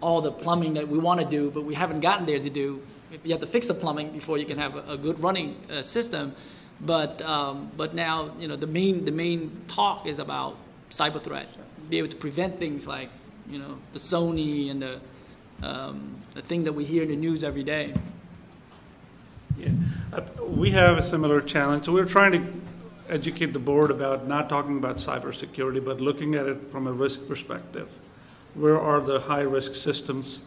all the plumbing that we want to do, but we haven't gotten there to do. You have to fix the plumbing before you can have a good running system. But now the main talk is about cyber threat. Be able to prevent things like the Sony and the thing that we hear in the news every day. Yeah. We have a similar challenge. So we're trying to educate the board about not talking about cybersecurity, but looking at it from a risk perspective. Where are the high-risk systems?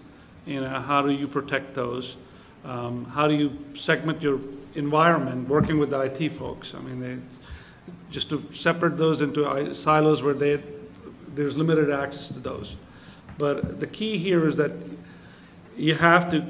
How do you protect those? How do you segment your environment, working with the IT folks? I mean, just to separate those into silos where there's limited access to those. But the key here is that you have to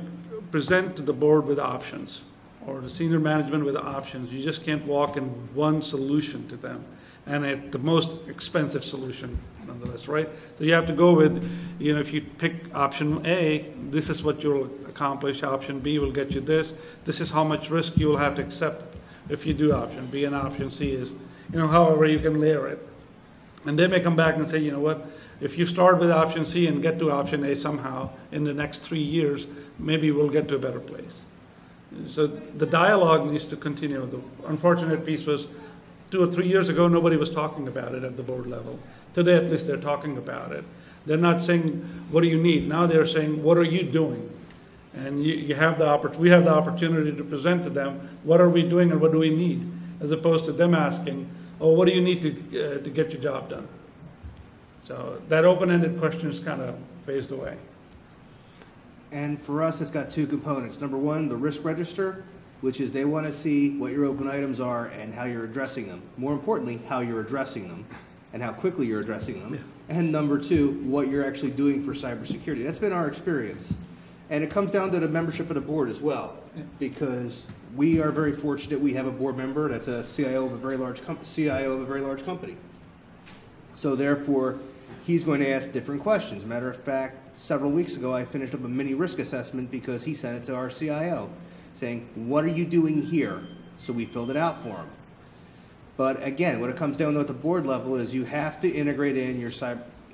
present to the board with options, or the senior management with options. You just can't walk in one solution to them, and at the most expensive solution nonetheless, right? So you have to go with, if you pick option A, this is what you'll accomplish. Option B will get you this. This is how much risk you will have to accept if you do option B, and option C is, however you can layer it. And they may come back and say, you know what, if you start with option C and get to option A somehow in the next 3 years, maybe we'll get to a better place. So the dialogue needs to continue. The unfortunate piece was 2 or 3 years ago, nobody was talking about it at the board level. Today, at least, they're talking about it. They're not saying, what do you need? Now they're saying, what are you doing? And we have the opportunity to present to them, what are we doing and what do we need? As opposed to them asking, what do you need to get your job done? So that open-ended question is kind of phased away. And for us, it's got two components. Number one, the risk register, which is they want to see what your open items are and how you're addressing them. More importantly, how you're addressing them and how quickly you're addressing them. Yeah. And number two, what you're actually doing for cybersecurity. That's been our experience. And it comes down to the membership of the board as well, because we are very fortunate we have a board member that's a CIO of a very large company. So therefore, he's going to ask different questions. Matter of fact, several weeks ago, I finished up a mini risk assessment because he sent it to our CIO saying, what are you doing here? So we filled it out for him. But again, what it comes down to at the board level is you have to integrate in your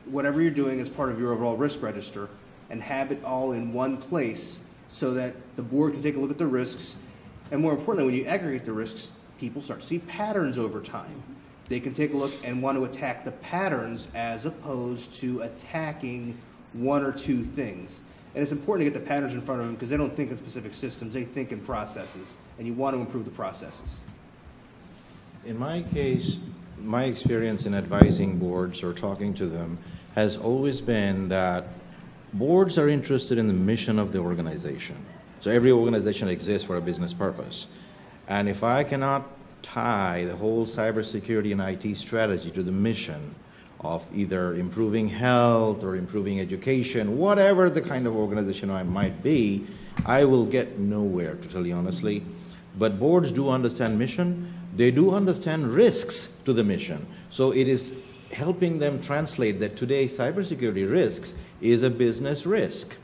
whatever you're doing as part of your overall risk register and have it all in one place so that the board can take a look at the risks. And more importantly, when you aggregate the risks, people start to see patterns over time. They can take a look and want to attack the patterns as opposed to attacking one or two things. And it's important to get the patterns in front of them because they don't think in specific systems, they think in processes, and you want to improve the processes. In my case, my experience in advising boards or talking to them has always been that boards are interested in the mission of the organization. So every organization exists for a business purpose. And if I cannot tie the whole cybersecurity and IT strategy to the mission, of either improving health or improving education, whatever the kind of organization I might be, I will get nowhere, to tell you honestly. But boards do understand mission. They do understand risks to the mission. So it is helping them translate that today cybersecurity risks is a business risk.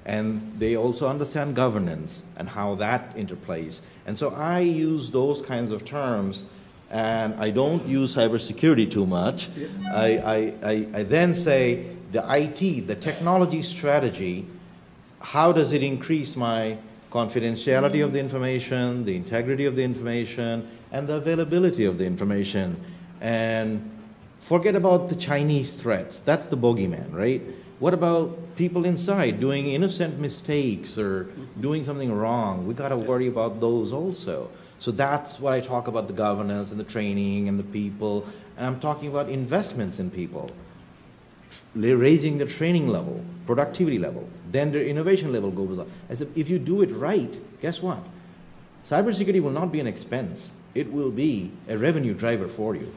And they also understand governance and how that interplays. And so I use those kinds of terms, and I don't use cybersecurity too much. I then say the IT, the technology strategy, how does it increase my confidentiality of the information, the integrity of the information, and the availability of the information? And forget about the Chinese threats. That's the bogeyman, right? What about people inside doing innocent mistakes or doing something wrong? We got to worry about those also. So that's what I talk about, the governance and the training and the people. And I'm talking about investments in people, raising the training level, productivity level. Then their innovation level goes up. I said, if you do it right, guess what? Cybersecurity will not be an expense. It will be a revenue driver for you.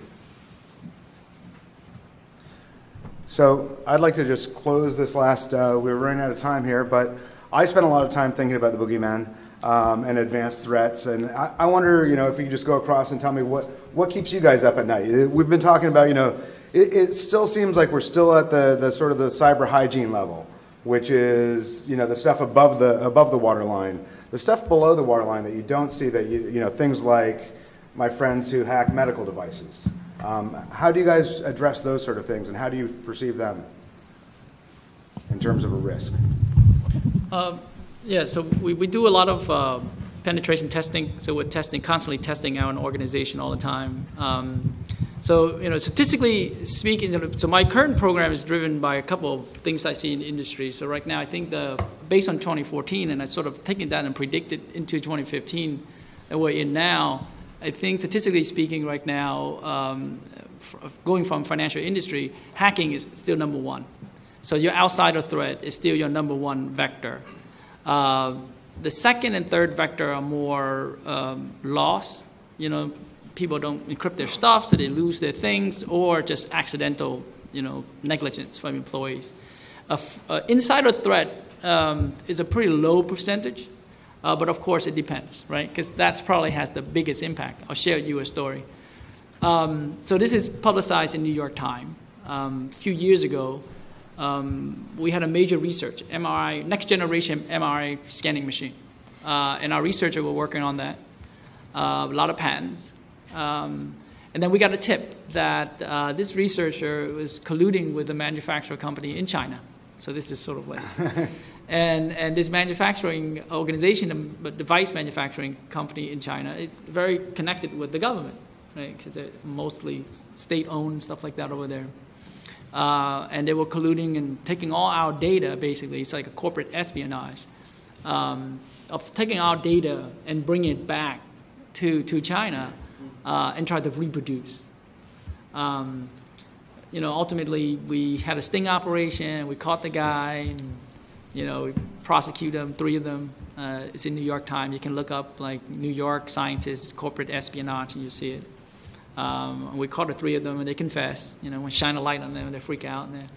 So I'd like to just close this last, we're running out of time here, but I spent a lot of time thinking about the boogeyman and advanced threats, and I wonder, you know, if you could just go across and tell me what keeps you guys up at night. We've been talking about, you know, it still seems like we're still at the sort of the cyber hygiene level, which is, you know, the stuff above the waterline. The stuff below the waterline that you don't see, that you know, things like my friends who hack medical devices. How do you guys address those sort of things, and how do you perceive them in terms of a risk? Yeah, so we do a lot of penetration testing. So we're constantly testing our organization all the time. So, you know, statistically speaking, so my current program is driven by a couple of things I see in the industry. So right now, I think based on 2014, and I sort of taken that and predicted into 2015 that we're in now, I think statistically speaking right now, going from financial industry, hacking is still number one. So your outsider threat is still your number one vector. The second and third vector are more loss. You know, people don't encrypt their stuff, so they lose their things, or just accidental, you know, negligence from employees. Insider threat is a pretty low percentage. But of course, it depends, right? Because that probably has the biggest impact. I'll share with you a story. So this is publicized in New York Times. A few years ago, we had a major research, MRI, next generation MRI scanning machine. And our researchers were working on that, a lot of patents. And then we got a tip that this researcher was colluding with a manufacturer company in China. So this is sort of like... And this manufacturing organization, the device manufacturing company in China, is very connected with the government, right? Because they're mostly state-owned, stuff like that over there. And they were colluding and taking all our data, basically. It's like a corporate espionage of taking our data and bringing it back to China and try to reproduce. You know, ultimately, we had a sting operation. We caught the guy. And, you know, we prosecute them, 3 of them. It's in New York Times. You can look up, like, New York scientists, corporate espionage, and you see it. We caught the 3 of them, and they confess. You know, we shine a light on them, and they freak out. And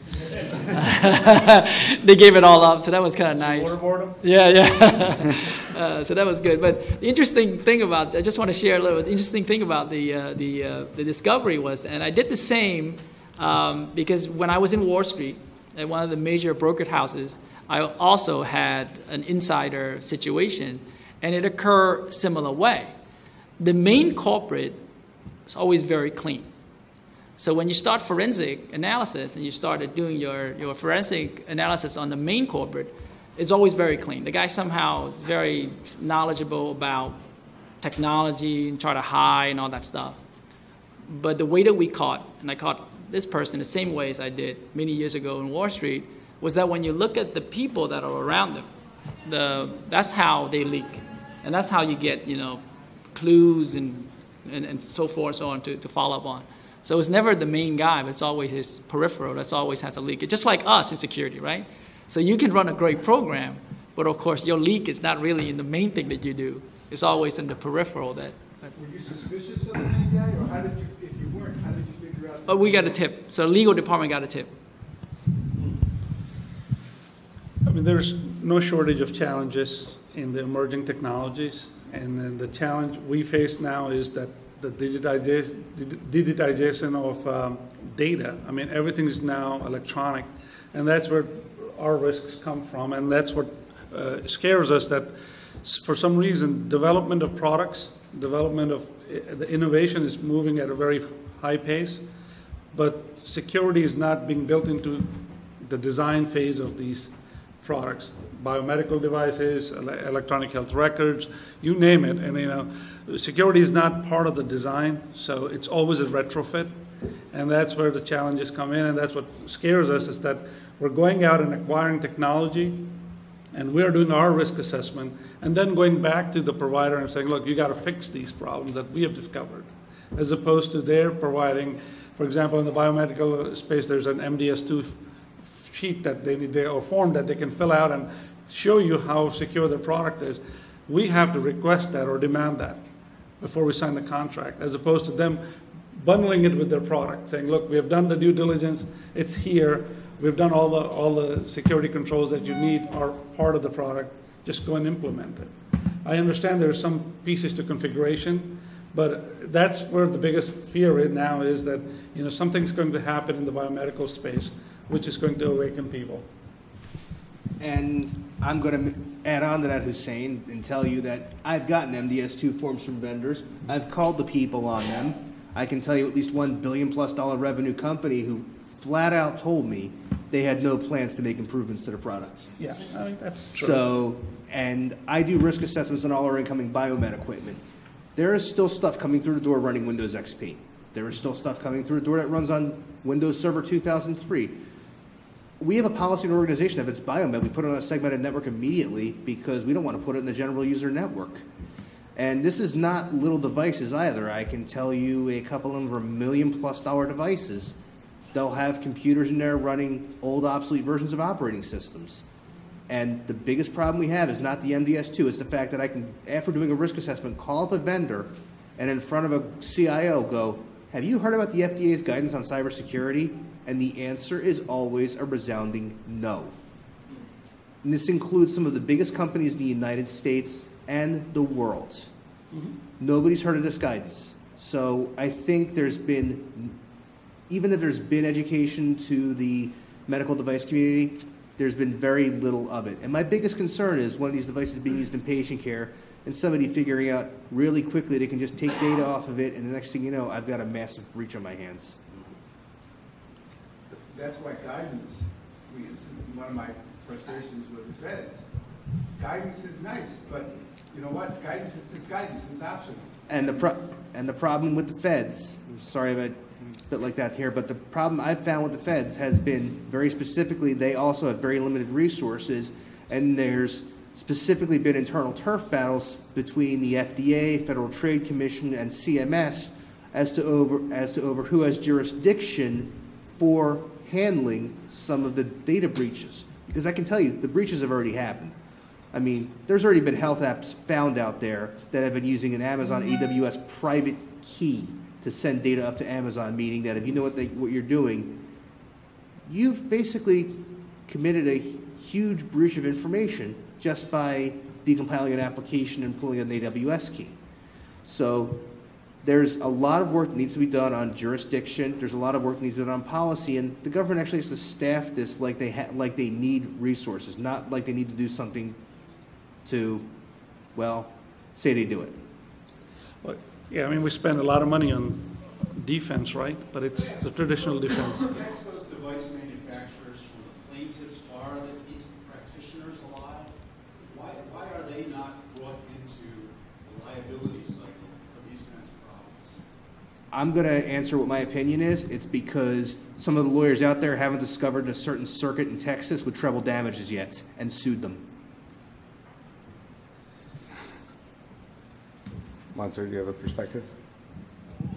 they gave it all up, so that was kind of nice. Waterboard them? Yeah. So that was good. But the interesting thing about, I just want to share a little, the interesting thing about the discovery was, and I did the same because when I was in Wall Street, at one of the major brokerage houses, I also had an insider situation, and it occurred similar way. The main culprit is always very clean. So when you start forensic analysis and you started doing your forensic analysis on the main culprit, it's always very clean. The guy somehow is very knowledgeable about technology and try to hide and all that stuff. But the way that we caught, and I caught this person the same way as I did many years ago in Wall Street, was that when you look at the people that are around them, that's how they leak. And that's how you get, you know, clues and so forth, so on, to follow up on. So it's never the main guy, but it's always his peripheral that's always has a leak. It's just like us in security, right? So you can run a great program, but of course your leak is not really in the main thing that you do. It's always in the peripheral that... Were you suspicious of the main guy, or how did you, if you weren't, how did you figure out we got a tip. So legal department got a tip. I mean, there's no shortage of challenges in the emerging technologies, and then the challenge we face now is that the digitization of data. I mean, everything is now electronic, and that's where our risks come from, and that's what scares us, that for some reason, development of products, development of the innovation is moving at a very high pace, but security is not being built into the design phase of these products. Biomedical devices, electronic health records, you name it. And security is not part of the design, so it's always a retrofit. And that's where the challenges come in, and that's what scares us, is that we're going out and acquiring technology, and we're doing our risk assessment, and then going back to the provider and saying, look, you got to fix these problems that we have discovered, as opposed to they're providing, for example, in the biomedical space, there's an MDS2 sheet that they need, or form that they can fill out and show you how secure their product is. We have to request that or demand that before we sign the contract, as opposed to them bundling it with their product, saying, look, we have done the due diligence, it's here, we've done all the security controls that you need are part of the product, just go and implement it. I understand there's some pieces to configuration, but that's where the biggest fear right now is, that something's going to happen in the biomedical space which is going to awaken people. And I'm going to add on to that, Hussein, and tell you that I've gotten MDS2 forms from vendors. I've called the people on them. I can tell you at least $1 billion+ revenue company who flat out told me they had no plans to make improvements to their products. Yeah, I mean, that's true. So, and I do risk assessments on all our incoming biomed equipment. There is still stuff coming through the door running Windows XP. There is still stuff coming through the door that runs on Windows Server 2003. We have a policy and organization. If it's biomed, we put it on a segmented network immediately because we don't want to put it in the general user network. And this is not little devices either. I can tell you a couple of them are $1 million+ devices. They'll have computers in there running old, obsolete versions of operating systems. And the biggest problem we have is not the MDS2. It's the fact that I can, after doing a risk assessment, call up a vendor and in front of a CIO go, have you heard about the FDA's guidance on cybersecurity? And the answer is always a resounding no. And this includes some of the biggest companies in the United States and the world. Mm-hmm. Nobody's heard of this guidance. So I think there's been, even if there's been education to the medical device community, there's been very little of it. And my biggest concern is one of these devices being used in patient care and somebody figuring out really quickly they can just take data off of it, and the next thing you know, I've got a massive breach on my hands. That's why guidance, this is one of my frustrations with the feds. Guidance is nice, but you know what? Guidance is just guidance. It's optional. And the problem with the feds, I'm sorry about a bit like that here, but the problem I've found with the feds has been very specifically they also have very limited resources, and there's specifically been internal turf battles between the FDA, Federal Trade Commission, and CMS as to over who has jurisdiction for handling some of the data breaches. Because I can tell you, the breaches have already happened. I mean, there's already been health apps found out there that have been using an Amazon AWS private key to send data up to Amazon, meaning that if you know what you're doing, you've basically committed a huge breach of information just by decompiling an application and pulling an AWS key. So there's a lot of work that needs to be done on jurisdiction. There's a lot of work that needs to be done on policy, and the government actually has to staff this like they need resources, not like they need to do something to, well, say they do it. Well, yeah, I mean, we spend a lot of money on defense, right? But it's the traditional defense. Protects those device manufacturers from the plaintiffs' bar that keeps the practitioners alive. Why are they not brought into the liability cycle for these kinds of problems? I'm going to answer what my opinion is. It's because some of the lawyers out there haven't discovered a certain circuit in Texas with treble damages yet and sued them. Mansour, do you have a perspective?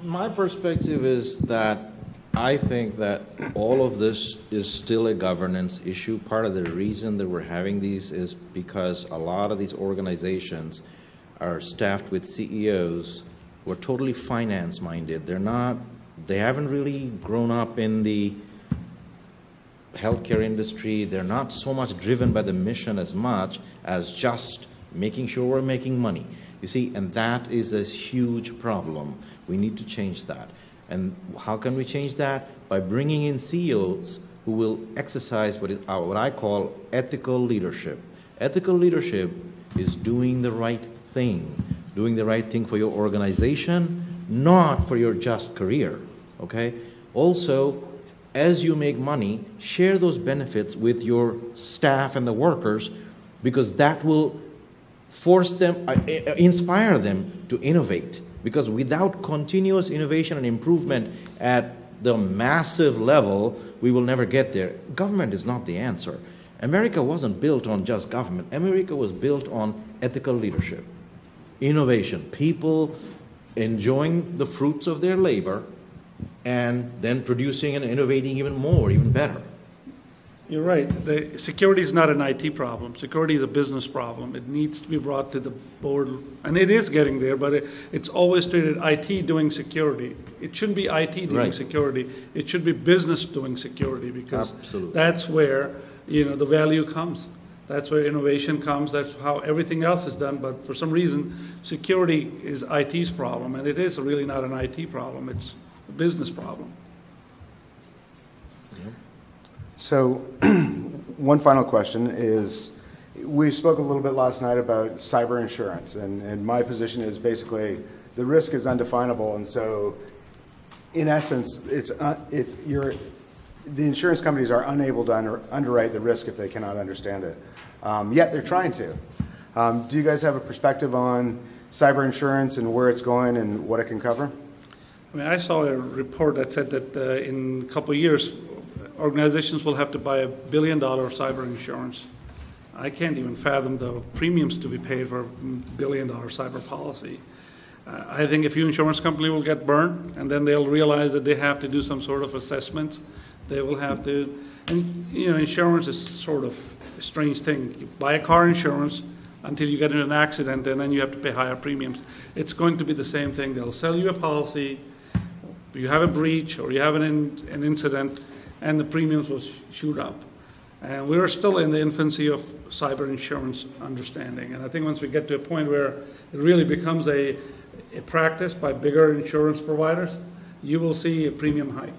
My perspective is that I think that all of this is still a governance issue. Part of the reason that we're having these is because a lot of these organizations are staffed with CEOs who are totally finance-minded. They're not They haven't really grown up in the healthcare industry. They're not so much driven by the mission as much as just making sure we're making money. You see, and that is a huge problem. We need to change that. And how can we change that? By bringing in CEOs who will exercise what I call ethical leadership. Ethical leadership is doing the right thing for your organization, not for your just career, okay? Also, as you make money, share those benefits with your staff and the workers, because that will force them, inspire them to innovate. Because without continuous innovation and improvement at the massive level, we will never get there. Government is not the answer. America wasn't built on just government. America was built on ethical leadership, innovation, people enjoying the fruits of their labor and then producing and innovating even more, even better. You're right. The security is not an IT problem. Security is a business problem. It needs to be brought to the board, and it is getting there, but it's always treated IT doing security. It shouldn't be IT doing security. It should be business doing security, because that's where, you know, the value comes. That's where innovation comes. That's how everything else is done. But for some reason, security is IT's problem, and it is really not an IT problem. It's a business problem. So one final question is, we spoke a little bit last night about cyber insurance, and my position is basically the risk is undefinable, and so in essence, the insurance companies are unable to underwrite the risk if they cannot understand it. Yet they're trying to. Do you guys have a perspective on cyber insurance and where it's going and what it can cover? I mean, I saw a report that said that in a couple of years, organizations will have to buy $1 billion cyber insurance. I can't even fathom the premiums to be paid for a $1 billion cyber policy. I think a few insurance company will get burned, and then they'll realize that they have to do some sort of assessment. They will have to, and you know, insurance is sort of a strange thing. You buy a car insurance until you get in an accident, and then you have to pay higher premiums. It's going to be the same thing. They'll sell you a policy, you have a breach, or you have an incident, and the premiums will shoot up. And we're still in the infancy of cyber insurance understanding. And I think once we get to a point where it really becomes a practice by bigger insurance providers, you will see a premium hike.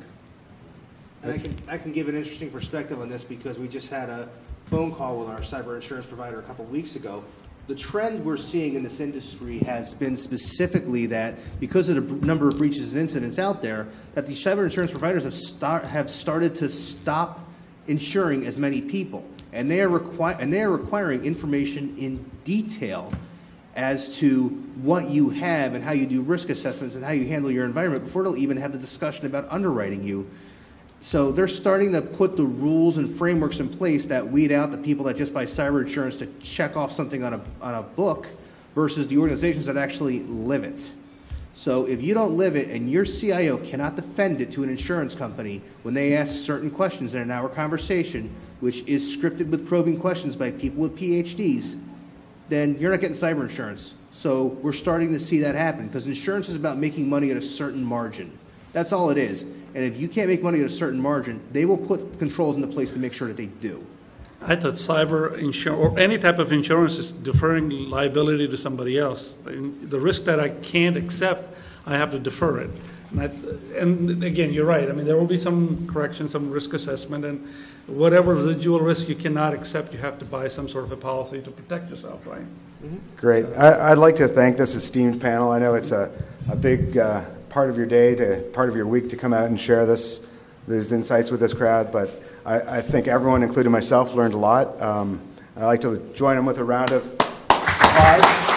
And I can give an interesting perspective on this, because we just had a phone call with our cyber insurance provider a couple of weeks ago. The trend we're seeing in this industry has been specifically that because of the number of breaches and incidents out there, that these cyber insurance providers have started to stop insuring as many people, and they are requiring information in detail as to what you have and how you do risk assessments and how you handle your environment before they'll even have the discussion about underwriting you. So they're starting to put the rules and frameworks in place that weed out the people that just buy cyber insurance to check off something on a book versus the organizations that actually live it. So if you don't live it and your CIO cannot defend it to an insurance company when they ask certain questions in an hour conversation, which is scripted with probing questions by people with PhDs, then you're not getting cyber insurance. So we're starting to see that happen, because insurance is about making money at a certain margin. That's all it is. And if you can't make money at a certain margin, they will put controls into place to make sure that they do. I thought cyber insurance, or any type of insurance, is deferring liability to somebody else. The risk that I can't accept, I have to defer it. And again, you're right. I mean, there will be some correction, some risk assessment, and whatever residual risk you cannot accept, you have to buy some sort of a policy to protect yourself, right? Mm-hmm. Great. I'd like to thank this esteemed panel. I know it's a big part of your day, part of your week to come out and share these insights with this crowd, but I think everyone, including myself, learned a lot. I'd like to join them with a round of applause.